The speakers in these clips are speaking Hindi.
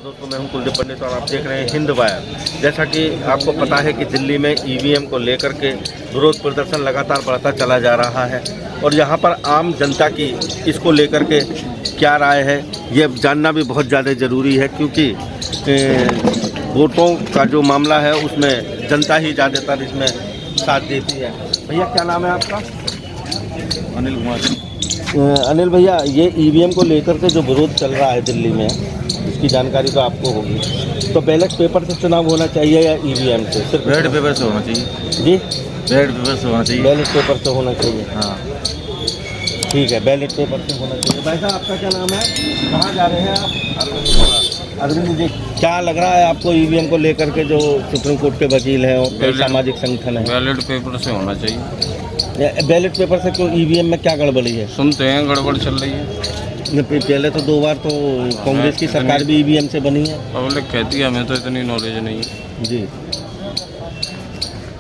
दोस्तों, मैं हूं कुलदीप पंडित और आप देख रहे हैं हिंद वायर। जैसा कि आपको पता है कि दिल्ली में ईवीएम को लेकर के विरोध प्रदर्शन लगातार बढ़ता चला जा रहा है और यहाँ पर आम जनता की इसको लेकर के क्या राय है ये जानना भी बहुत ज़्यादा ज़रूरी है, क्योंकि वोटों का जो मामला है उसमें जनता ही ज़्यादातर इसमें साथ देती है। भैया क्या नाम है आपका? अनिल कुमार। अनिल भैया, ये ईवीएम को लेकर के जो विरोध चल रहा है दिल्ली में, इसकी जानकारी तो आपको होगी, तो बैलेट पेपर से चुनाव होना चाहिए या ईवीएम से? सिर्फ बैलेट पेपर से होना चाहिए जी, बैलेट पेपर से होना चाहिए। बैलेट पेपर से होना चाहिए। हाँ ठीक है, बैलेट पेपर से होना चाहिए। भाई साहब, आपका क्या नाम है? कहाँ जा रहे हैं आप? अरविंद जी, क्या लग रहा है आपको ईवीएम को लेकर के जो सुप्रीम कोर्ट के वकील हैं और कई सामाजिक संगठन हैं? बैलेट पेपर से होना चाहिए। बैलेट पेपर से क्यों? ईवीएम में क्या गड़बड़ी है? सुनते हैं गड़बड़ चल रही है। पहले तो 2 बार तो कांग्रेस की सरकार भी ईवीएम से बनी है। पब्लिक कहती है, हमें तो इतनी नॉलेज नहीं है जी।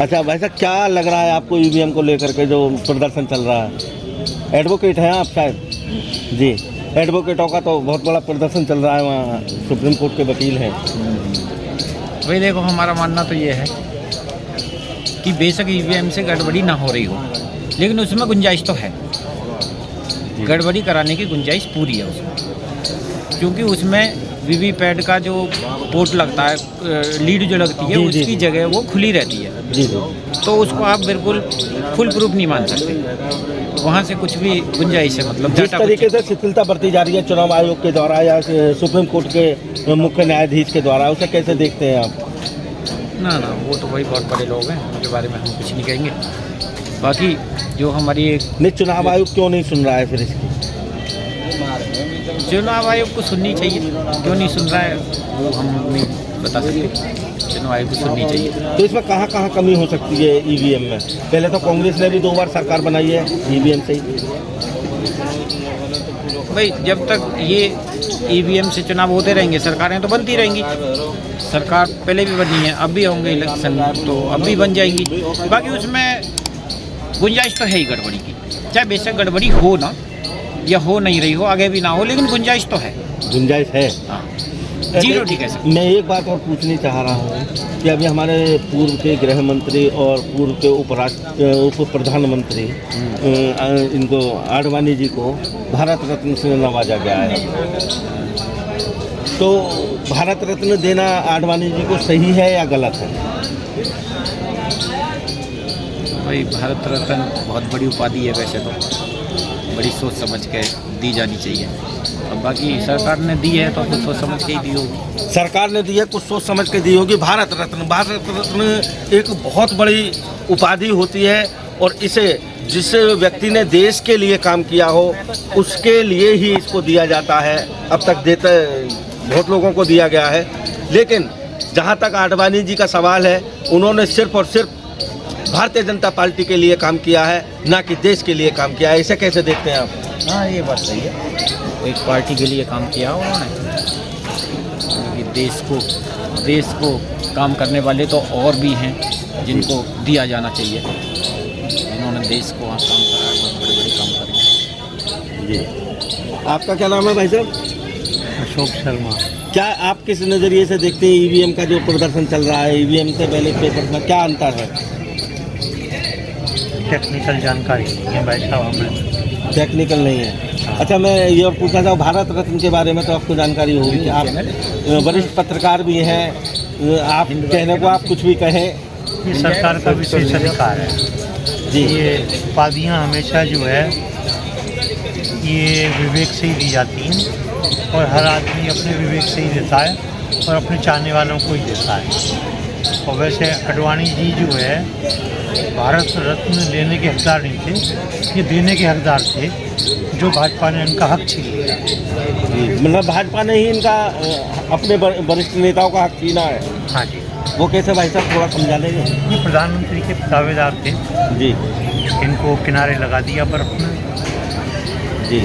अच्छा भाई साहब, क्या लग रहा है आपको ईवीएम को लेकर के जो प्रदर्शन चल रहा है? एडवोकेट हैं आप शायद? जी, एडवोकेटों का तो बहुत बड़ा प्रदर्शन चल रहा है, वहाँ सुप्रीम कोर्ट के वकील हैं। भाई देखो, हमारा मानना तो ये है कि बेशक ईवीएम से गड़बड़ी ना हो रही हो, लेकिन उसमें गुंजाइश तो है, गड़बड़ी कराने की गुंजाइश पूरी है उसमें, क्योंकि उसमें वीवीपैट का जो पोर्ट लगता है, लीड जो लगती है, उसकी जगह वो खुली रहती है। जी जी। तो उसको आप बिल्कुल फुल प्रूफ नहीं मान सकते, वहाँ से कुछ भी गुंजाइश है। मतलब जिस तरीके से शिथिलता बरती जा रही है चुनाव आयोग के द्वारा या सुप्रीम कोर्ट के मुख्य न्यायाधीश के द्वारा, उसे कैसे देखते हैं आप? ना वो तो वही बहुत बड़े लोग हैं, उनके बारे में हम कुछ नहीं कहेंगे। बाकी जो हमारी एक नहीं, चुनाव आयोग क्यों नहीं सुन रहा है फिर इसकी? चुनाव आयोग को सुननी चाहिए, क्यों नहीं सुन रहा है वो हम नहीं बता सकते। चुनाव आयोग को सुननी चाहिए। तो इसमें कहाँ कहाँ कमी हो सकती है ईवीएम में? पहले तो कांग्रेस ने भी 2 बार सरकार बनाई है ईवीएम से ही। भाई जब तक ये ईवीएम से चुनाव होते रहेंगे, सरकारें तो बनती रहेंगी। सरकार पहले भी बनी है, अब भी होंगे इलेक्शन, तो अब भी बन जाएंगी। बाकी उसमें गुंजाइश तो है ही गड़बड़ी की, चाहे बेशक गड़बड़ी हो ना या हो नहीं रही हो, आगे भी ना हो, लेकिन गुंजाइश तो है। गुंजाइश है, हाँ, जीरो ठीक है। मैं एक बात और पूछनी चाह रहा हूँ कि अभी हमारे पूर्व के गृह मंत्री और पूर्व के उप प्रधानमंत्री इनको आडवाणी जी को भारत रत्न से नवाजा गया है, तो भारत रत्न देना आडवाणी जी को सही है या गलत है? भाई भारत रत्न बहुत बड़ी उपाधि है, वैसे तो बड़ी सोच समझ के दी जानी चाहिए। अब बाकी सरकार ने दी है तो कुछ सोच समझ के ही दी होगी। सरकार ने दी है, कुछ सोच समझ के दी होगी। भारत रत्न एक बहुत बड़ी उपाधि होती है और इसे जिस व्यक्ति ने देश के लिए काम किया हो उसके लिए ही इसको दिया जाता है। अब तक देते बहुत लोगों को दिया गया है, लेकिन जहाँ तक आडवाणी जी का सवाल है, उन्होंने सिर्फ और सिर्फ भारतीय जनता पार्टी के लिए काम किया है, ना कि देश के लिए काम किया है। इसे कैसे देखते हैं आप? हाँ, ये बात सही है, एक पार्टी के लिए काम किया उन्होंने, देश को काम करने वाले तो और भी हैं जिनको दिया जाना चाहिए। इन्होंने देश को काम करा है, बहुत बड़े बड़े काम करेंगे। जी। आपका क्या नाम है भाई साहब? अशोक शर्मा। क्या आप किस नज़रिए से देखते हैं ईवीएम का जो प्रदर्शन चल रहा है, ईवीएम से बैलेट पेपर में क्या अंतर है? टेक्निकल जानकारी नहीं है भाई साहब हमें। टेक्निकल नहीं है। अच्छा, मैं ये और पूछना चाहूँ, भारत रत्न के बारे में तो आपको जानकारी होगी कि आप वरिष्ठ पत्रकार भी हैं, आप कहने को आप कुछ भी कहें। ये सरकार का विशेष अधिकार है जी। ये उपाधियाँ हमेशा जो है ये विवेक से ही दी जाती हैं और हर आदमी अपने विवेक से ही देता है और अपने चाहने वालों को ही देता है। और वैसे आडवाणी जी जो है भारत रत्न लेने के हकदार नहीं थे, ये देने के हकदार थे, जो भाजपा ने इनका हक छीन लिया। मतलब भाजपा ने ही इनका अपने वरिष्ठ नेताओं का हक छीना है। हाँ जी। वो कैसे भाई साहब, थोड़ा समझा लेंगे? ये प्रधानमंत्री के दावेदार थे जी। इनको किनारे लगा दिया बर्फ में। जी।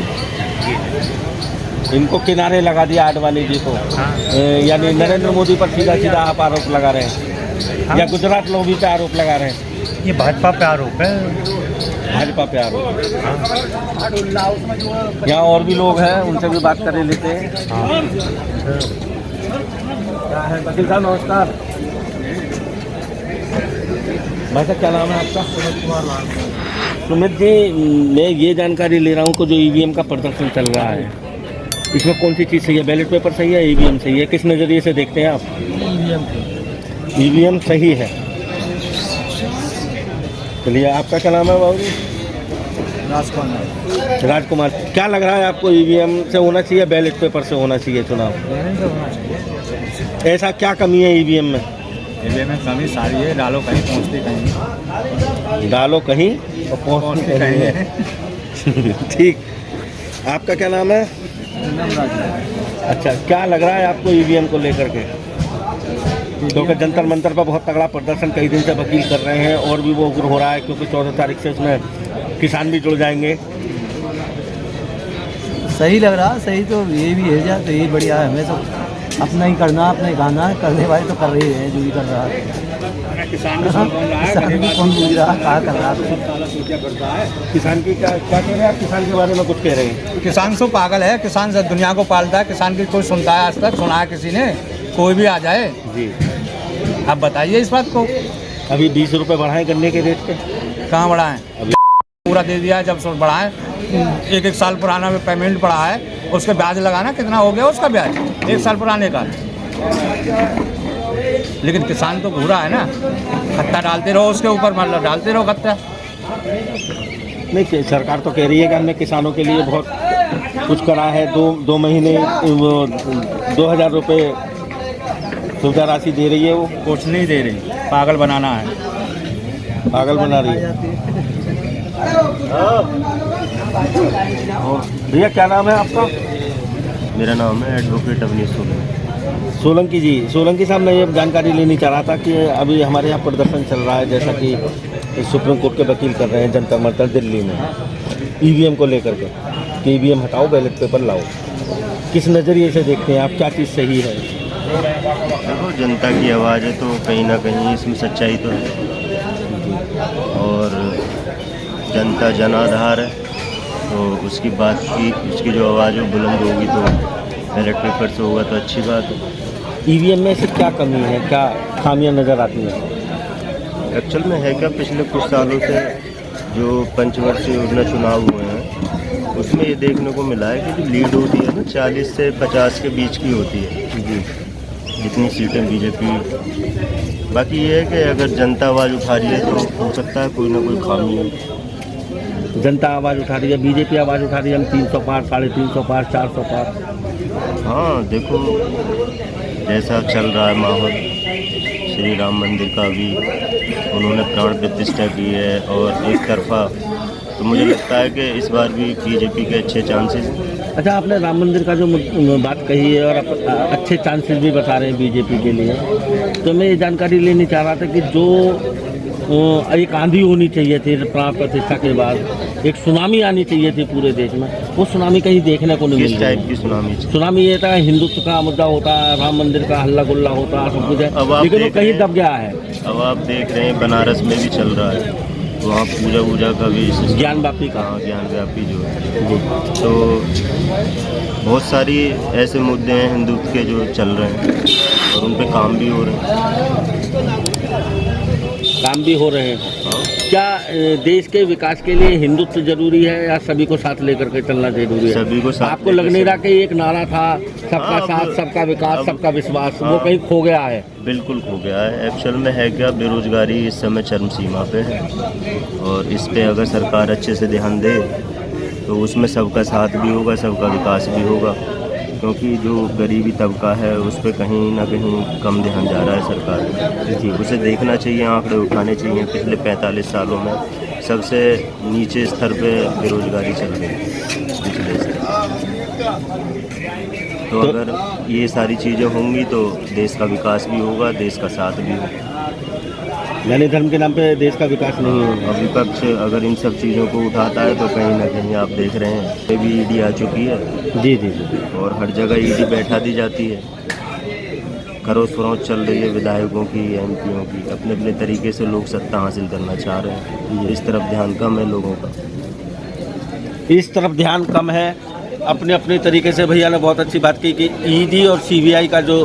इनको किनारे लगा दिया आडवाणी जी को। हाँ। यानी नरेंद्र मोदी पर सीधा सीधा आप आरोप लगा रहे हैं? हाँ। या गुजरात लोग पे आरोप लगा रहे हैं? ये भाजपा पे आरोप है। भाजपा पे आरोप है। हाँ। यहाँ और भी लोग हैं, उनसे भी बात कर लेते हैं। हाँ। क्या है वकील साहब, नमस्कार। भाई साहब क्या नाम है आपका? सुमित कुमार नाम। सुमित जी, मैं ये जानकारी ले रहा हूँ कि जो ईवीएम का प्रदर्शन चल रहा है, इसमें कौन सी चीज़ सही है, बैलेट पेपर सही है, ईवीएम सही है, किस नज़रिए से देखते हैं आप? ईवीएम सही है। चलिए, आपका क्या नाम है बाबू जी? राजकुमार। क्या लग रहा है आपको, ईवीएम से होना चाहिए, बैलेट पेपर से होना चाहिए चुनाव? ऐसा क्या कमी है ईवीएम में? ईवीएम में कमी सारी है, डालो कहीं पहुँचती कहीं, डालो कहीं और पहुँचती कहीं है। ठीक। आपका क्या नाम है? अच्छा, क्या लग रहा है आपको ईवीएम को लेकर के? क्योंकि जंतर मंतर पर बहुत तगड़ा प्रदर्शन कई दिन से वकील कर रहे हैं और भी वो उग्र हो रहा है, क्योंकि 14 तारीख से इसमें किसान भी जुड़ जाएंगे। सही लग रहा, सही तो ये भी है जा, तो ये बढ़िया है। हमें तो अपना ही करना, अपना ही गाना, करने वाले तो कर रहे हैं जो भी कर रहा है। किसान भी कौन कौन पूछ रहा, कहाँ कर रहा है? किसान की क्या कह रहे हैं आप? किसान के बारे में कुछ कह रहे हैं? किसान तो पागल है, किसान से दुनिया को पालता है। किसान की कोई सुनता है आज तक? सुना है किसी ने? कोई भी आ जाए जी, आप बताइए इस बात को। अभी 20 रुपये बढ़ाए गन्ने के रेट पे? कहाँ बढ़ाएं? पूरा दे दिया है, जब से बढ़ाएं। एक साल पुराना में पेमेंट पड़ा है, उसके ब्याज लगाना, कितना हो गया उसका ब्याज 1 साल पुराने का। लेकिन किसान तो घूरा है ना, खत्ता डालते रहो उसके ऊपर, मतलब डालते रहो खत्ता। नहीं, सरकार तो कह रही है कि हमने किसानों के लिए बहुत कुछ करा है। दो महीने 2000 रुपये सुविधा राशि दे रही है। वो कुछ नहीं दे रही, पागल बनाना है, पागल बना रही है। और भैया क्या नाम है आपका? मेरा नाम है एडवोकेट अवनीश सोलंकी। सोलंकी जी। सोलंकी साहब, मैं ये जानकारी लेनी चाह रहा था कि अभी हमारे यहाँ प्रदर्शन चल रहा है, जैसा कि सुप्रीम कोर्ट के वकील कर रहे हैं जंतर मंतर दिल्ली में, ईवीएम को लेकर के कि ईवीएम हटाओ, बैलेट पेपर लाओ। किस नज़रिए से देखते हैं आप, क्या चीज़ सही है? देखो, जनता की आवाज़ है तो कहीं ना कहीं इसमें सच्चाई तो है, और जनता जन आधार है, तो उसकी बात की, उसकी जो आवाज़ है बुलंद होगी तो बैलेट पेपर से होगा तो अच्छी बात है। ईवीएम में से क्या कमी है, क्या खामियां नज़र आती हैं? एक्चुअल में है क्या, पिछले कुछ सालों से जो पंचवर्षीय योजना चुनाव हुए हैं, उसमें ये देखने को मिला है कि जो लीड होती है ना 40 से 50 के बीच की होती है जी, जितनी सीटें बीजेपी। बाकी ये है कि अगर जनता आवाज़ उठा रही है तो हो सकता है कोई ना कोई खामी है। जनता आवाज़ उठा रही है, बीजेपी आवाज़ उठा रही है, हम 300 पार, 350 पार, 400 पार। हाँ, देखो जैसा चल रहा है माहौल, श्री राम मंदिर का भी उन्होंने प्राण प्रतिष्ठा की है, और एक तरफा तो मुझे लगता है कि इस बार भी बीजेपी के अच्छे चांसेस हैं। अच्छा, आपने राम मंदिर का जो बात कही है और अच्छे चांसेस भी बता रहे हैं बीजेपी के लिए, तो मैं ये जानकारी लेनी चाह रहा था कि जो एक आंधी होनी चाहिए थी प्राण प्रतिष्ठा के बाद, एक सुनामी आनी चाहिए थी पूरे देश में, वो सुनामी कहीं देखने को नहीं मिल किस रही। टाइप की सुनामी? सुनामी ये था, हिंदुत्व का मुद्दा होता, राम मंदिर का हल्ला गुल्ला होता, सब कुछ है, लेकिन वो कहीं दब गया है। अब आप देख रहे हैं बनारस में भी चल रहा है, वहाँ पूजा वूजा का भी ज्ञान व्यापी का। हाँ, ज्ञान व्यापी जो है, तो बहुत सारी ऐसे मुद्दे हैं हिंदुत्व के जो चल रहे हैं और उन पे काम भी हो रहे हैं। काम भी हो रहे हैं। क्या देश के विकास के लिए हिंदुत्व जरूरी है या सभी को साथ लेकर के चलना जरूरी है? सभी को साथ आपको लग नहीं रहा कि एक नारा था सबका साथ, सबका विकास, सबका विश्वास, वो कहीं खो गया है? बिल्कुल खो गया है। एक्चुअल में है क्या, बेरोजगारी इस समय चरम सीमा पे है, और इस पे अगर सरकार अच्छे से ध्यान दे तो उसमें सबका साथ भी होगा, सबका विकास भी होगा, क्योंकि जो गरीबी तबका है उस पर कहीं ना कहीं कम ध्यान जा रहा है सरकार जी। उसे देखना चाहिए, आंकड़े उठाने चाहिए। पिछले 45 सालों में सबसे नीचे स्तर पे बेरोजगारी चल रही है पिछले स्तर। तो अगर ये सारी चीज़ें होंगी तो देश का विकास भी होगा, देश का साथ भी होगा। यानी धर्म के नाम पे देश का विकास नहीं होगा। और विपक्ष अगर इन सब चीज़ों को उठाता है तो कहीं ना कहीं आप देख रहे हैं ये भी ईडी आ चुकी है जी जी जी, और हर जगह ईडी बैठा दी जाती है। खरोच फरोच चल रही है विधायकों की, एमपीओं की, अपने अपने तरीके से लोग सत्ता हासिल करना चाह रहे हैं। इस तरफ ध्यान कम है लोगों का, इस तरफ ध्यान कम है। अपने अपने तरीके से भैया ने बहुत अच्छी बात की कि ईडी और सीबीआई का जो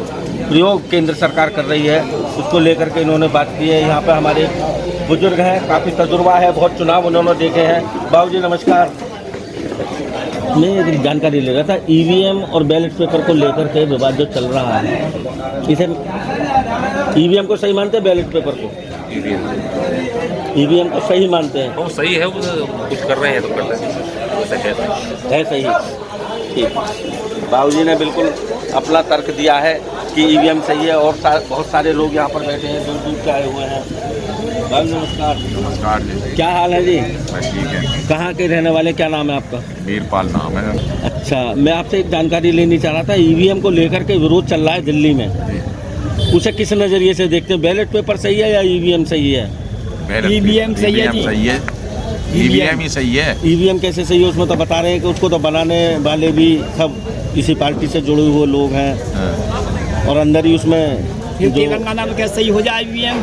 प्रयोग केंद्र सरकार कर रही है, उसको लेकर के इन्होंने बात की है। यहाँ पे हमारे बुजुर्ग हैं, काफ़ी तजुर्बा है, बहुत चुनाव उन्होंने देखे हैं। बाबूजी नमस्कार। मैं एक जानकारी ले रहा था, ईवीएम और बैलेट पेपर को लेकर के विवाद जो चल रहा है, इसे ईवीएम को सही मानते हैं, बैलेट पेपर को? ईवीएम को सही मानते हैं। वो सही है, वो कुछ कर रहे हैं तो कर रहे हैं, है सही। ठीक, बाबूजी ने बिल्कुल अपना तर्क दिया है कि ईवीएम सही है। और बहुत सारे लोग यहाँ पर बैठे हैं, दूर दूर से आए हुए हैं। बाबू नमस्कार। नमस्कार जी। क्या हाल है जी? ठीक है। कहाँ के रहने वाले, क्या नाम है आपका? वीरपाल नाम है। अच्छा, मैं आपसे एक जानकारी लेनी चाह रहा था। ईवीएम को लेकर के विरोध चल रहा है दिल्ली में, उसे किस नज़रिए से देखते हैं? बैलेट पेपर सही है या ईवीएम सही है? ईवीएम सही है जी। सही है, ईवीएम ही सही है। ईवीएम कैसे सही है? उसमें तो बता रहे हैं कि उसको तो बनाने वाले भी सब इसी पार्टी से जुड़े हुए लोग हैं, और अंदर ही उसमें तेलंगाना में कैसे सही हो जाए ईवीएम?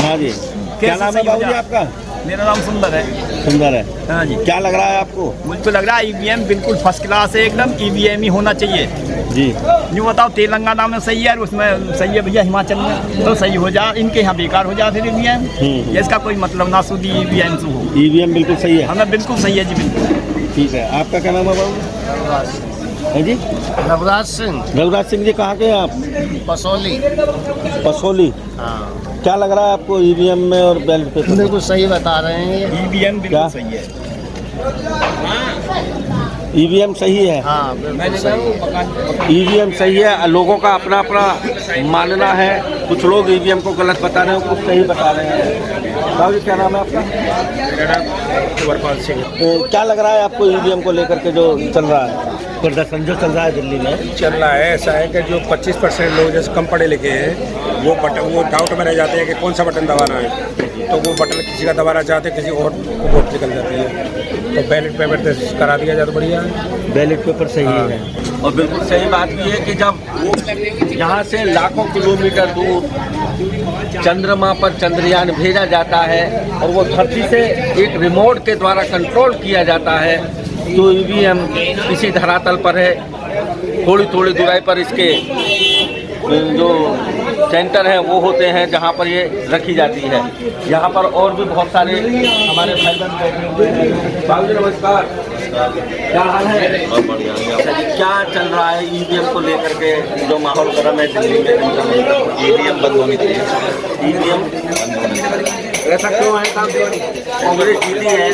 हाँ जी। क्या नाम है बाबूजी आपका? मेरा नाम सुंदर है। सुंदर है। हाँ जी। क्या लग रहा है आपको? मुझको लग रहा है ईवीएम बिल्कुल फर्स्ट क्लास है, एकदम ईवीएम ही होना चाहिए जी। यूँ बताओ, तेलंगाना में सही है, उसमें सही है भैया, हिमाचल में तो सही हो जा, इनके यहाँ बेकार हो जा फिर ईवीएम। इसका कोई मतलब ना, शुद्ध ईवीएम से हो। ईवीएम बिल्कुल सही है? हमें बिल्कुल सही है जी, बिल्कुल। ठीक है। आपका क्या नाम है बाबू? है जी? रघुराज सिंह, रघुराज सिंह जी। कहाँ के हैं आप? पसौली। पसौली। हाँ, क्या लग रहा है आपको ईवीएम में और बैलेट पेपर? बिल्कुल सही बता रहे हैं। ईवीएम क्या? बिल्कुल सही है। ईवीएम सही है? हाँ, बिल्कुल सही। ईवीएम सही है। लोगों का अपना अपना मानना है। कुछ लोग ईवीएम को गलत बता रहे हैं, कुछ सही बता रहे हैं। बाबू क्या नाम है आपका? वरपाल सिंह। क्या लग रहा है आपको ईवीएम को लेकर के जो चल रहा है, प्रदर्शन जो चल रहा है दिल्ली में? चल रहा है, ऐसा है कि जो 25% लोग जैसे कम पढ़े लिखे हैं, वो डाउट में रह जाते हैं कि कौन सा बटन दबाना है, तो वो बटन किसी का दबाना चाहते हैं, किसी और को वोट निकल जाती है। तो बैलेट पेपर तो करा दिया जाए तो बढ़िया है। बैलेट पेपर सही है। और बिल्कुल सही बात भी है कि जब यहाँ से लाखों किलोमीटर दूर चंद्रमा पर चंद्रयान भेजा जाता है और वो धरती से एक रिमोट के द्वारा कंट्रोल किया जाता है, तो ईवीएम इसी धरातल पर है। थोड़ी थोड़ी दूरी पर इसके जो सेंटर हैं वो होते हैं जहाँ पर ये रखी जाती है। यहाँ पर और भी बहुत सारे हमारे भाई बहन बैठे हुए हैं। बाबू नमस्कार। क्या हाल है? क्या चल रहा है ईवीएम को लेकर के, जो माहौल गर्म है दिल्ली में? ईवीएम बंद होनी चाहिए। ईवीएम ऐसा क्यों है? कांग्रेस जीती है,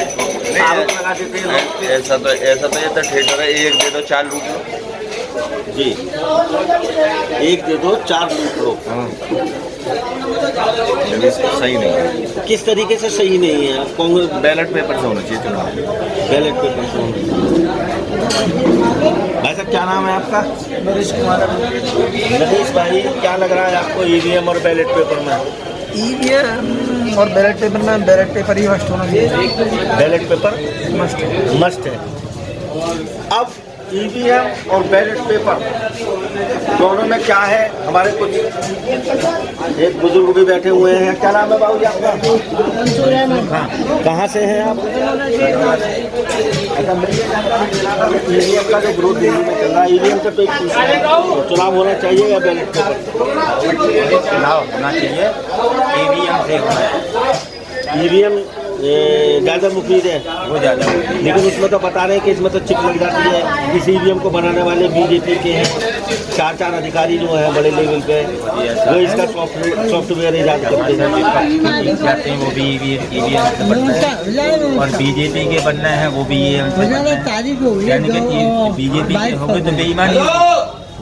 आरोप लगा देते हैं लोग। ऐसा तो ये तो थिएटर है, एक दे दो चार लूट लो जी, एक दे दो चार लूट लो। सही नहीं है। किस तरीके से सही नहीं है? कांग्रेस बैलेट पेपर से होना चाहिए चुनाव। बैलेट पेपर से भाई साहब, क्या नाम है आपका? नरेश कुमार। नरेश भाई, क्या लग रहा है आपको ईवीएम और बैलेट पेपर में? ईवीएम और बैलेट पेपर में बैलेट पेपर ही मस्ट होना चाहिए। बैलेट पेपर मस्ट है। अब ईवीएम और बैलेट पेपर दोनों में क्या है? हमारे कुछ एक बुजुर्ग भी बैठे हुए हैं। क्या नाम है बाबू जी आपका? कहाँ से हैं आप? अच्छा, ईवीएम का जो विरोध दिल्ली में चल रहा है, ईवीएम से पे चुनाव होना चाहिए या बैलेट पेपर? चुनाव होना चाहिए, ईवीएम से होना है। ईवीएम ज़्यादा मुफीद है, वो ज़्यादा। लेकिन उसमें तो बता रहे हैं कि इसमें तो चिप लग जाती है। इस ईवीएम को बनाने वाले बीजेपी के हैं, चार अधिकारी जो हैं बड़े लेवल पे, वो इसका सॉफ्टवेयर ईजाद करते हैं। जाते हैं वो भी ईवीएम से बनता है, और बीजेपी के बनना है वो भी ईवीएम से बनना है। यानी कि बीजेपी के होंगे तो बेईमानी,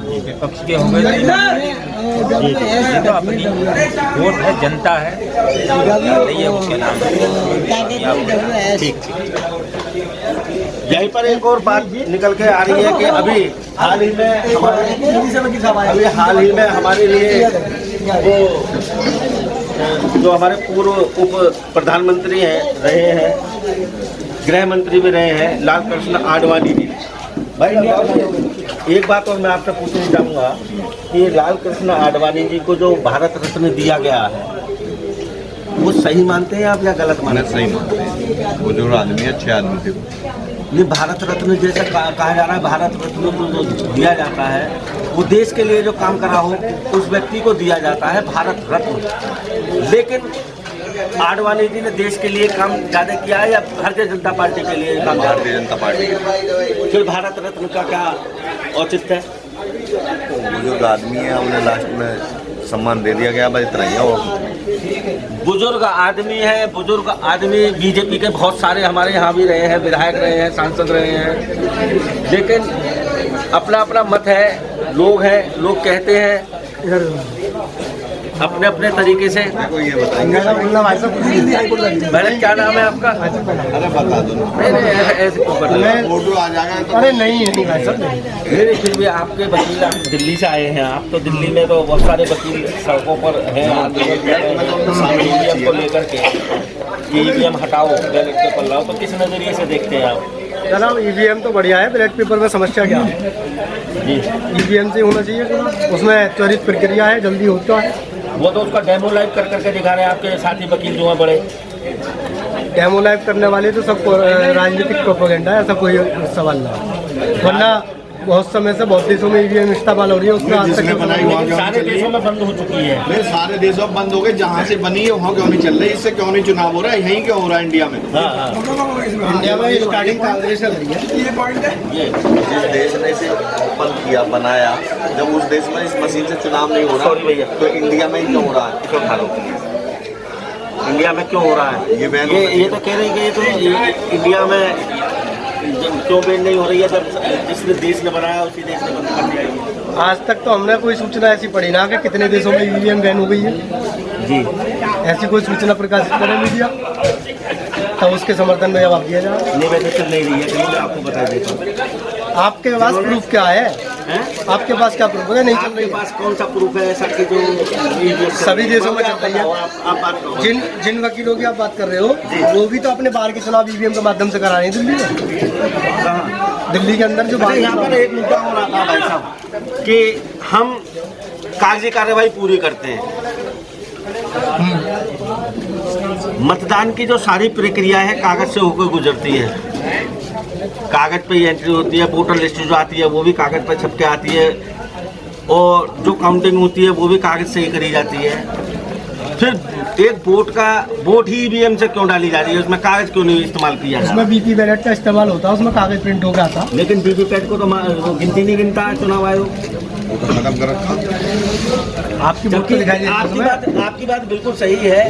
विपक्ष के होंगे तो ये तो अपनी वोट है, जनता है, ये उसके नाम है। ठीक। यहीं पर एक और बात निकल के आ रही है कि अभी हाल ही में हमारे लिए वो जो हमारे पूर्व उप प्रधानमंत्री रहे हैं, गृह मंत्री भी रहे हैं, लाल कृष्ण आडवाणी जी। भाई एक बात और मैं आपसे पूछना चाहूँगा कि लाल कृष्ण आडवाणी जी को जो भारत रत्न दिया गया है, वो सही मानते हैं आप या गलत मानते हैं? सही मानते हैं, वो जो आदमी अच्छे आदमी थे। नहीं, भारत रत्न जैसा कहा जा रहा है, भारत रत्न तो जो दिया जाता है वो देश के लिए जो काम करा हो उस व्यक्ति को दिया जाता है भारत रत्न। लेकिन आडवाणी जी ने देश के लिए काम ज़्यादा किया है या भारतीय जनता पार्टी के लिए काम? भारतीय जनता पार्टी के फिर भारत रत्न का क्या औचित्य है? बुजुर्ग आदमी है, उन्हें लास्ट में सम्मान दे दिया गया, बस इतना ही है। और बुजुर्ग आदमी है, बुजुर्ग आदमी बीजेपी के बहुत सारे हमारे यहाँ भी रहे हैं, विधायक रहे हैं, सांसद रहे हैं, लेकिन अपना अपना मत है, लोग हैं, लोग कहते हैं अपने अपने तरीके से। देखो ये बताएंगे, मैडम क्या नाम है आपका? अरे बता दो, नहीं ऐसे क्यों कर रहे हो? फोटो आ जाएगा। अरे नहीं भाई साहब, नहीं फिर भी आपके वकील, आप दिल्ली से आए हैं, आप तो दिल्ली में तो बहुत सारे वकील सड़कों पर हैं ईवीएम को लेकर के, ईवीएम हटाओ बैलेट पेपर लाओ, तो किस नज़रिए से देखते हैं आप? जनाब ईवीएम तो बढ़िया है, बैलेट पेपर में समस्या क्या है? जी ईवीएम से होना चाहिए, उसमें त्वरित प्रक्रिया है, जल्दी होता है। वो तो उसका डेमो लाइव कर करके दिखा रहे हैं आपके साथी वकील जो हैं बड़े। डेमो लाइव करने वाले तो सब राजनीतिक प्रोपेगेंडा है, ऐसा कोई सवाल ना है। वरना बहुत समय से बहुत देशों में ईवीएम इस्तेमाल हो रही है, उसमें आज तक सारे देशों में बंद हो चुकी है। नहीं, सारे देशों में बंद हो गए, जहाँ से बनी है वहाँ क्यों नहीं चल रही? इससे क्यों नहीं चुनाव हो रहा है? यहीं क्यों हो रहा है इंडिया में? इंडिया में स्टार्टिंग कांग्रेस चल रही है। जिस देश ने इसे बंद किया, बनाया, जब उस देश में इस मशीन से चुनाव नहीं हो रहा, तो इंडिया में ही क्यों हो रहा है? क्यों खा लो? इंडिया में क्यों हो रहा है? ये तो कह रहे हैं कि ये तो इंडिया में क्यों बैन नहीं हो रही है, जब जिस देश ने बनाया उसी देश ने बंद कर दिया। आज तक तो हमने कोई सूचना ऐसी पड़ी ना कि कितने देशों में ईवीएम बैन हो गई है। जी ऐसी कोई सूचना प्रकाशित करे मीडिया, तो उसके समर्थन में जवाब दिया जाए। नहीं वैसे चल नहीं रही है, मैं आपको बता देता हूँ। आपके पास प्रूफ क्या है? आपके पास क्या प्रूफ है? नहीं चल रही आपके पास कौन सा प्रूफ है ऐसा कि जो सभी देशों में चल रही है? आप बात करो। जिन वकीलों की आप बात कर रहे हो, वो भी तो अपने बाहर के चुनाव ईवीएम के माध्यम से करा रहे हैं दिल्ली में। दिल्ली के अंदर जो बात, यहाँ पर एक मुद्दा हो रहा था भाई साहब कि हम कागजी कार्रवाई पूरी करते हैं, मतदान की जो सारी प्रक्रिया है कागज से होकर गुजरती है, कागज पे ही एंट्री होती है, वोटर लिस्ट जो आती है वो भी कागज पर छप के आती है, और जो काउंटिंग होती है वो भी कागज से ही करी जाती है। फिर एक वोट ही ईवीएम से क्यों डाली जा रही है? उसमें कागज क्यों नहीं इस्तेमाल किया जा रहा? उसमें बीपी बैलेट का इस्तेमाल होता है, उसमें कागज प्रिंट हो गया था। लेकिन वीवीपैट को तो गिनती नहीं गिनता है चुनाव आयोग। खत्म कर रखा। आपकी बात तो दिखाई आपकी बात बिल्कुल सही है।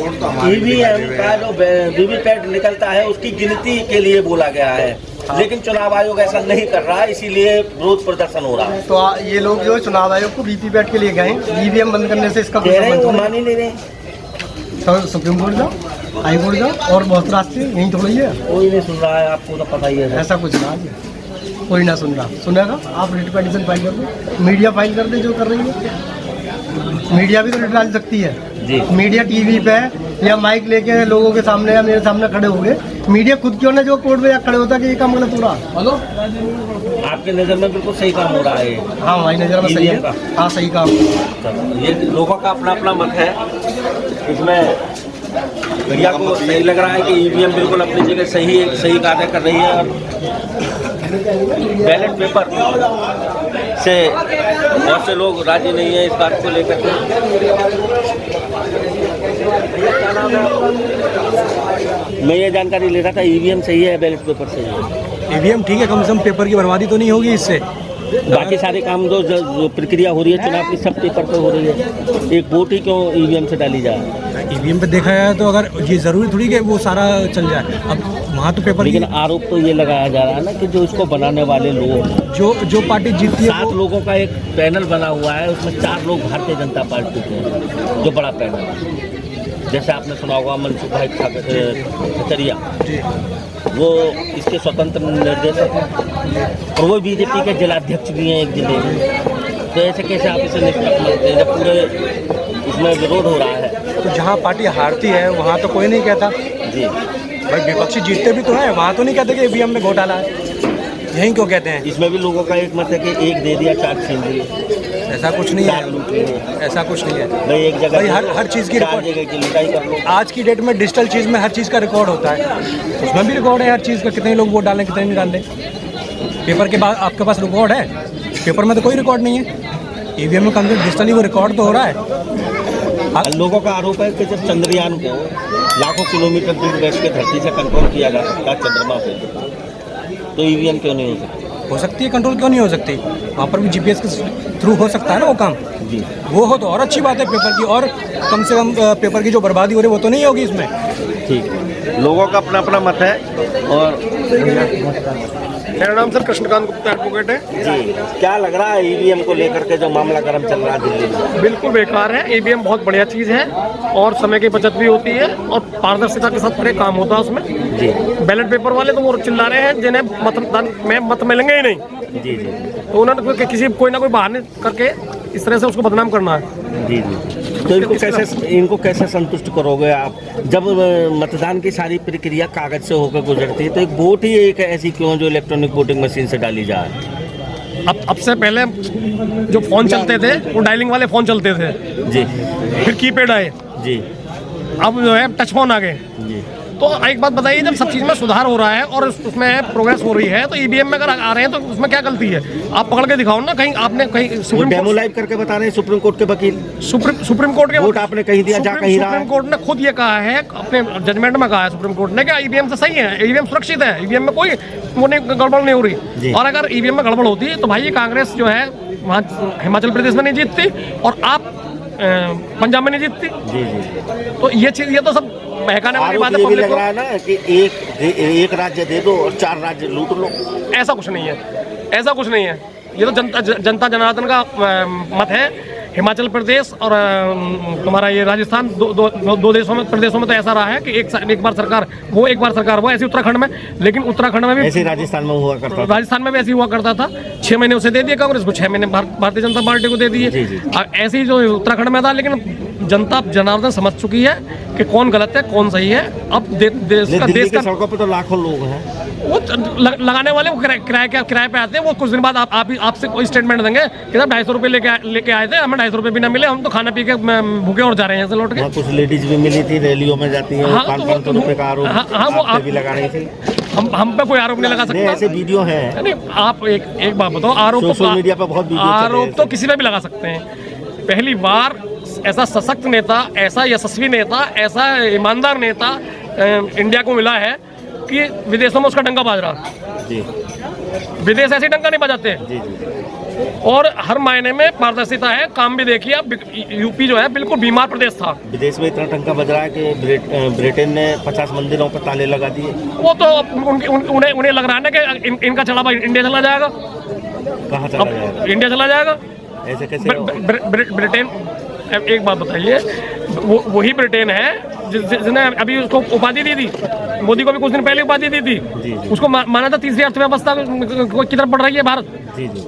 ईवीएम का जो वीवीपैट निकलता है उसकी गिनती के लिए बोला गया है, लेकिन चुनाव आयोग ऐसा नहीं कर रहा है, इसीलिए विरोध प्रदर्शन हो रहा है। तो ये लोग जो चुनाव आयोग को वीवीपैट के लिए गए, ईवीएम बंद करने से इसका कह रहे हैं वो मान ही नहीं रहे। तो सुप्रीम कोर्ट जाओ, हाई कोर्ट जाओ, और बहुत रास्ते यही थोड़ी है। कोई नहीं सुन रहा है, आपको तो पता ही है। ऐसा कुछ ना है, कोई ना सुन रहा, सुनेगा। आप रिट पिटीशन फाइल कर दो, मीडिया फाइल कर दे जो कर रही है। मीडिया भी तो रिट डाल सकती है जी। मीडिया टीवी पे या माइक लेके लोगों के सामने या मेरे सामने खड़े हो गए, मीडिया खुद क्यों ना जो कोर्ट में खड़े होता कि ये काम गलत हो रहा। हेलो, आपकी नज़र में बिल्कुल सही काम हो रहा है। हाँ हमारी नज़र में सही है। हाँ सही काम। ये लोगों का अपना अपना मत है, इसमें मीडिया को सही लग रहा है कि ईवीएम बिल्कुल अपनी जगह सही कार्य कर रही है, और बैलेट पेपर से बहुत से लोग राजी नहीं है इस बात को लेकर के। मैं ये जानकारी ले रहा था, ईवीएम सही है बैलेट पेपर सही है? ईवीएम ठीक है, कम से कम पेपर की बर्बादी तो नहीं होगी इससे। बाकी सारे काम जो प्रक्रिया हो रही है चुनाव की सब पेपर पे हो रही है, एक वोट ही क्यों ईवीएम से डाली जाए? ईवीएम पे देखा जाए तो अगर ये जरूरी थोड़ी कि वो सारा चल जाए, अब वहाँ तो पेपर। लेकिन आरोप तो ये लगाया जा रहा है ना कि जो इसको बनाने वाले लोग, जो पार्टी जीतती है, 7 लोगों का एक पैनल बना हुआ है, उसमें 4 लोग भारतीय जनता पार्टी के हैं, जो बड़ा पैनल है। जैसे आपने सुना होगा मनसुख भाई खचरिया, वो इसके स्वतंत्र निर्देशक हैं, और वो बीजेपी के जिलाध्यक्ष भी हैं एक जिले में। तो ऐसे कैसे आप इसे निष्पक्ष मानते हैं जब पूरे इसमें विरोध हो रहा है? तो जहाँ पार्टी हारती है वहाँ तो कोई नहीं कहता जी भाई, विपक्षी जीतते भी तो हैं, वहाँ तो नहीं कहते कि ईवीएम में घोटाला है, यहीं क्यों कहते हैं? इसमें भी लोगों का एक मत है कि एक दे दिया 4 छीन दिए। ऐसा कुछ नहीं है, ऐसा कुछ नहीं है भाई, एक जगह भाई हर चीज़ की 4 जगह की लड़ाई कर लो। आज की डेट में डिजिटल चीज़ में हर चीज़ का रिकॉर्ड होता है, उसमें भी रिकॉर्ड है हर चीज़ का, कितने लोग वोट डालें कितने नहीं डालें। पेपर के बाद आपके पास रिकॉर्ड है, पेपर में तो कोई रिकॉर्ड नहीं है। ईवीएम में कंप्यूटर डिजिटली वो रिकॉर्ड तो हो रहा है। लोगों का आरोप है कि जब चंद्रयान को लाखों किलोमीटर दूर बैठ के धरती से कंट्रोल किया जा सकता है चंद्रमा पे, तो ईवीएम क्यों नहीं हो सकती? हो सकती है, कंट्रोल क्यों नहीं हो सकती? वहाँ पर भी जीपीएस के थ्रू हो सकता है ना वो काम। जी, वो हो तो और अच्छी बात है पेपर की, और कम से कम पेपर की जो बर्बादी हो रही है वो तो नहीं होगी इसमें। ठीक है, लोगों का अपना अपना मत है। और मेरा नाम सर कृष्णकांत गुप्ता एडवोकेट है जी, क्या लग रहा है ईवीएम को लेकर के जो मामला गर्म चल रहा है दिल्ली में? बिल्कुल बेकार है। ईवीएम बहुत बढ़िया चीज़ है और समय की बचत भी होती है और पारदर्शिता के साथ पूरे काम होता है उसमें। जी, बैलेट पेपर वाले तो वो चिल्ला रहे हैं जिन्हें मतदान में मत मिलेंगे ही नहीं, जी जी तो उन्होंने कोई ना कोई बहाने करके इस तरह से उसको बदनाम करना है। जी जी। तो इनको कैसे संतुष्ट करोगे आप? जब मतदान की सारी प्रक्रिया कागज से होकर गुजरती है, तो एक वोट ही एक ऐसी क्यों जो इलेक्ट्रॉनिक वोटिंग मशीन से डाली जाए? अब से पहले जो फोन चलते थे वो डायलिंग वाले फोन चलते थे जी, फिर कीपैड आए, जी अब जो है टच फोन आ गए। जी। तो एक बात बताइए, जब सब चीज़ में सुधार हो रहा है और उसमें प्रोग्रेस हो रही है, तो ईवीएम में अगर आ रहे हैं तो उसमें क्या गलती है? आप पकड़ के दिखाओ ना, कहीं आपने कहीं सुप्रीम डेमो लाइव करके बता रहे हैं सुप्रीम कोर्ट के वकील। सुप्रीम कोर्ट के वोट आपने कहीं दिया जा कहीं रहा है। सुप्रीम कोर्ट ने खुद ये कहा है, अपने जजमेंट में कहा है सुप्रीम कोर्ट ने कि ईवीएम से सही है, ईवीएम सुरक्षित है, ईवीएम में कोई वो नहीं गड़बड़ नहीं हो रही। और अगर ईवीएम में गड़बड़ होती तो भाई कांग्रेस जो है वहाँ हिमाचल प्रदेश में नहीं जीतती और आप पंजाब में नहीं जीतती। जी जी। तो ये चीज़, ये तो सब बहकाने वाली बात है। ये भी पब्लिक लग रहा है ना कि एक राज्य दे दो और 4 राज्य लूट लो। ऐसा कुछ नहीं है, ऐसा कुछ नहीं है। ये तो जनता जनार्दन का मत है। हिमाचल प्रदेश और तुम्हारा ये राजस्थान दो देशों में प्रदेशों में तो ऐसा रहा है कि एक बार सरकार वो ऐसी उत्तराखंड में, लेकिन उत्तराखंड में भी ऐसे राजस्थान में हुआ करता था। राजस्थान में भी ऐसी हुआ करता था। 6 महीने उसे दे दिए कांग्रेस को, 6 महीने भारतीय जनता पार्टी को दे दिए। ऐसे ही जो उत्तराखंड में था, लेकिन जनता जनार्दन समझ चुकी है कि कौन गलत है कौन सही है। अब देश का सड़कों पर तो लाखों लोग हैं, वो लगाने वाले वो किराए पे आते हैं। वो कुछ दिन बाद आपसे कोई स्टेटमेंट देंगे कि साहब 250 रुपये लेके आए थे, हमें 250 रुपये भी ना मिले, हम तो खाना पी के भूखे और जा रहे हैं ऐसे लौट के। कुछ लेडीज भी मिली थी, रैलियों में जाती हैं, 500 रुपये का आरोप आप पे भी लगा रही थी। हम पे कोई आरोप नहीं लगा सकता। ऐसे वीडियो हैं। नहीं, आप एक बात बताओ, आरोप सोशल मीडिया पर बहुत आरोप तो किसी पे भी लगा सकते हैं। पहली बार ऐसा सशक्त नेता, ऐसा यशस्वी नेता, ऐसा ईमानदार नेता इंडिया को मिला है कि विदेशों में उसका डंका बाज रहा। जी, विदेश ऐसे डंका नहीं बजाते। जी जी। और हर मायने में पारदर्शिता है। काम भी देखिए आप, यूपी जो है बिल्कुल बीमार प्रदेश था। विदेश में इतना डंका बज रहा है कि ब्रिटेन ने 50 मंदिरों पर ताले लगा दिए। वो तो उन्हें लग रहा है ना कि इनका चढ़ावा इंडिया चला जाएगा। कहाँ चला जाएगा? इंडिया चला जाएगा। ऐसे कैसे? ब्रिटेन, एक बात बताइए, वही ब्रिटेन है जिसने अभी उसको उपाधि दी थी, मोदी को भी कुछ दिन पहले उपाधि दी थी। उसको माना था तीसरी अर्थव्यवस्था की तरफ बढ़ रही है भारत।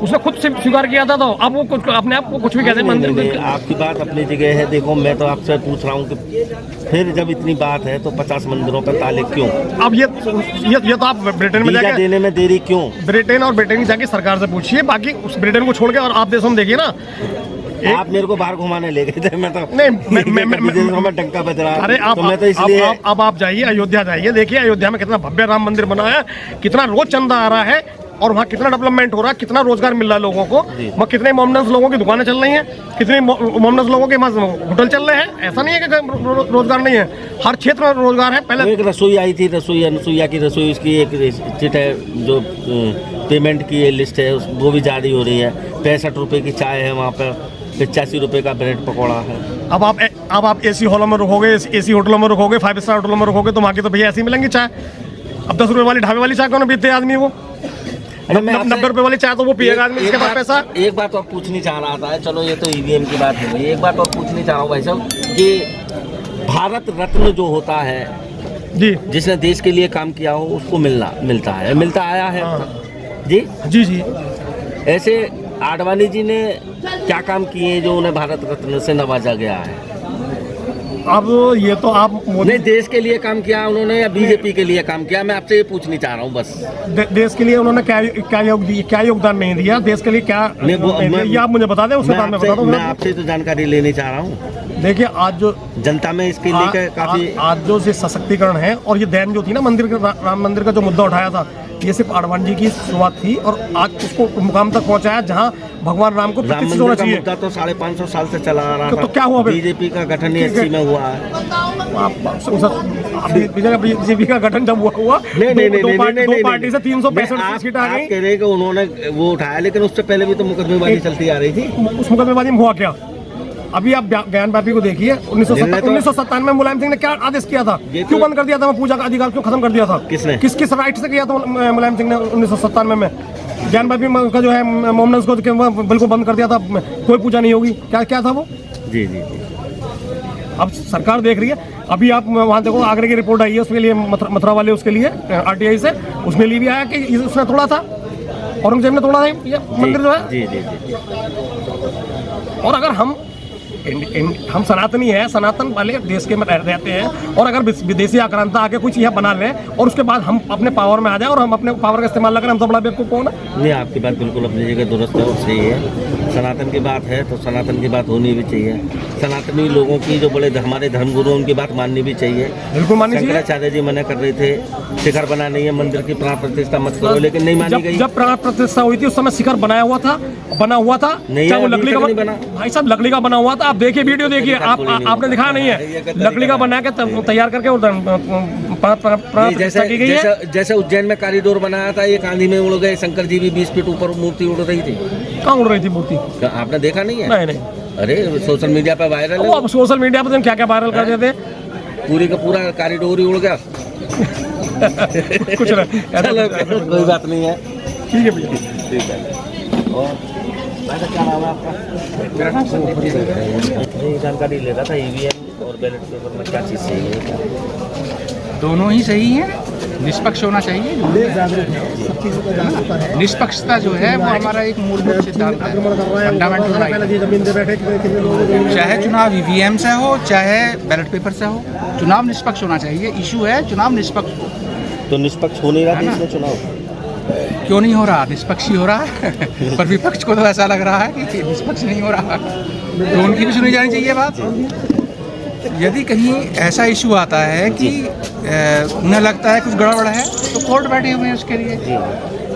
उसने खुद स्वीकार किया था। तो अब वो कुछ अपने आप को कुछ भी कहते हैं। मंदिर आपकी बात अपनी जगह है। देखो, मैं तो आपसे पूछ रहा हूँ कि फिर जब इतनी बात है तो 50 मंदिरों पर ताले क्यों? अब ये तो आप ब्रिटेन में जाके देने में देरी क्यों? ब्रिटेन और ब्रिटेन की जाके सरकार से पूछिए। बाकी उस ब्रिटेन को छोड़ के और आप देशों में देखिए ना। आप मेरे को बाहर घुमाने ले गए थे, मैं तो नहीं, मैं डंका बज रहा। अरे आप, तो मैं तो इसलिए अब आप जाइए अयोध्या जाइए, देखिए अयोध्या में कितना भव्य राम मंदिर बना है, कितना रोज चंदा आ रहा है और वहाँ कितना डेवलपमेंट हो रहा है, कितना रोजगार मिल रहा है लोगों को। वहाँ कितने मोमडन्स लोगों की दुकानें चल रही हैं, कितने मोमडन्स लोगों के होटल चल रहे हैं। ऐसा नहीं है कि रोजगार नहीं है, हर क्षेत्र में रोजगार है। पहले एक रसोई आई थी, रसोईया की रसोई, उसकी एक चिट है जो पेमेंट की लिस्ट है, वो भी जारी हो रही है। 65 रुपये की चाय है वहाँ पर, 85 रुपये का ब्रेड पकौड़ा है। अब आप एसी हॉलों में रुकोगे, एसी होटलों में रुकोगे, 5 स्टार होटलों में रुकोगे तो वहाँ की तो भैया ऐसी मिलेंगी चाय। अब 10 रुपये वाली ढाबे वाली चाय कौन पीते आदमी? वो 90 रुपये वाली चाय तो वो पिएगा आदमी, इसके पास पैसा। एक बात और पूछनी चाह रहा था, चलो ये तो ईवीएम की बात हो गई, एक बात और पूछनी चाह रहा हूँ भाई साहब कि भारत रत्न जो होता है जी, जिसने देश के लिए काम किया हो उसको मिलता आया है। जी जी जी। ऐसे आडवाणी जी ने क्या काम किए जो उन्हें भारत रत्न से नवाजा गया है? अब ये तो आप मोदी देश के लिए काम किया उन्होंने या बीजेपी के लिए काम किया? मैं आपसे ये पूछनी चाह रहा हूँ बस। देश के लिए उन्होंने क्या योगदान नहीं दिया, देश के लिए क्या ये आप मुझे बता दें, उसके बाद मैं बता दूँ। मैं आपसे तो जानकारी लेनी चाह रहा हूँ। देखिए, आज जो जनता में इसके लिए काफी आज जो सशक्तिकरण है और ये दैन जो थी ना मंदिर राम मंदिर का जो मुद्दा उठाया था, ये सिर्फ आडवाणी जी की शुरुआत थी और आज उसको मुकाम तक पहुंचाया जहां भगवान राम को राम प्रतिष्ठित मंदिर होना का चाहिए। मुद्दा तो 550 साल से चला आ रहा था। तो क्या हुआ फिर? बीजेपी का गठन ही 80 में हुआ है। बीजेपी का गठन जब हुआ दो पार्टी से 365 सीट आ गई। कह रहे कि उन्होंने वो उठाया, लेकिन उससे पहले भी तो मुकदमेबाजी चलती आ रही थी। उस मुकदमेबाजी में हुआ क्या? अभी आप ज्ञानव्यापी को देखिए, 1997 में मुलायम सिंह ने क्या आदेश किया था? क्यों बंद कर दिया था? पूजा का अधिकार क्यों खत्म कर दिया था? किसने? किस राइट से किया था मुलायम सिंह ने 1997 में? ज्ञानव्यापी का जो है मोमडन्स को बिल्कुल बंद कर दिया था, कोई पूजा नहीं होगी। क्या था वो? जी जी जी। अब सरकार देख रही है। अभी आप वहाँ देखो, आगरे की रिपोर्ट आई है, उसके लिए मथुरा वाले उसके लिए RTI से उसमें लिए भी आया कि उसने तोड़ा था, औरंगजेब ने तोड़ा था ये मंदिर जो है। जी जी जी। और अगर हम सनातनी है, सनातन वाले देश के में रहते हैं, और अगर विदेशी आक्रांता आके कुछ यह बना लें और उसके बाद हम अपने पावर में आ जाए और हम अपने पावर का इस्तेमाल करें, हम तो बड़ा बेवकूफ कौन है? नहीं, आपकी बात बिल्कुल अपनी जगह दुरुस्त है और सही है। सनातन की बात है तो सनातन की बात होनी भी चाहिए। सनातनी लोगों की जो बड़े हमारे धर्मगुरु, उनकी बात माननी भी चाहिए। बिल्कुल माननी चाहिए। शंकराचार्य जी मना कर रहे थे शिखर बनानी है, मंदिर की प्राण प्रतिष्ठा मत करो, लेकिन नहीं मानी गई। जब प्राण प्रतिष्ठा हुई थी उस समय शिखर बना हुआ था नहीं, वो लकड़ी का नहीं बना। भाई साहब लकड़ी का बना हुआ था। आप देखिए, वीडियो देखिए, आपने दिखाया नहीं है? लकड़ी का बना के तैयार करके प्रतिष्ठा की गई है। जैसे उज्जैन में कॉरिडोर बनाया था, ये आंधी में उड़ गए, शंकर जी भी 20 फीट ऊपर मूर्ति उड़ रही थी। कहाँ उड़ रही थी मूर्ति? आपने देखा नहीं है? नहीं। अरे सोशल मीडिया पे वायरल है। अब सोशल मीडिया पे क्या क्या वायरल कर देते? पूरी का पूरा कॉरिडोर ही उड़ गया। कुछ नहीं, कोई बात नहीं है। ठीक है भैया, ठीक है। और क्या नाम है आपका? मेरा नाम संदीप जी है। ये जानकारी ले रहा था EVM और बैलेट पेपर में क्या चीज़ सही है? दोनों ही सही है, निष्पक्ष होना चाहिए। निष्पक्षता जो है वो हमारा एक मूलभूत सिद्धांत है, फंडामेंटल राइट। चाहे चुनाव EVM से हो, चाहे बैलेट पेपर से हो, चुनाव निष्पक्ष होना चाहिए। इशू है चुनाव निष्पक्ष हो। तो निष्पक्ष हो नहीं रहा था इसमें चुनाव? क्यों नहीं हो रहा? निष्पक्ष ही हो रहा है। पर विपक्ष को तो ऐसा लग रहा है कि निष्पक्ष नहीं हो रहा, तो उनकी भी सुनी जानी चाहिए बात। यदि कहीं ऐसा इशू आता है कि उन्हें लगता है कुछ गड़बड़ है, तो कोर्ट बैठे हुए हैं उसके लिए,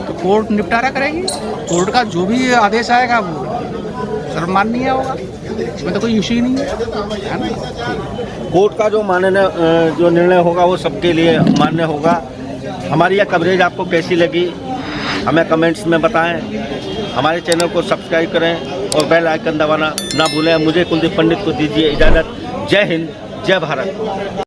तो कोर्ट निपटारा करेगी। कोर्ट का जो भी आदेश आएगा वो सर्वमान्य होगा, इसमें तो कोई इशू ही नहीं है ना। कोर्ट का जो निर्णय होगा वो सबके लिए मान्य होगा। हमारी यह कवरेज आपको कैसी लगी हमें कमेंट्स में बताएं। हमारे चैनल को सब्सक्राइब करें और बेल आइकन दबाना ना भूलें। मुझे कुलदीप पंडित को दीजिए इजाज़त। जय हिंद, जय भारत।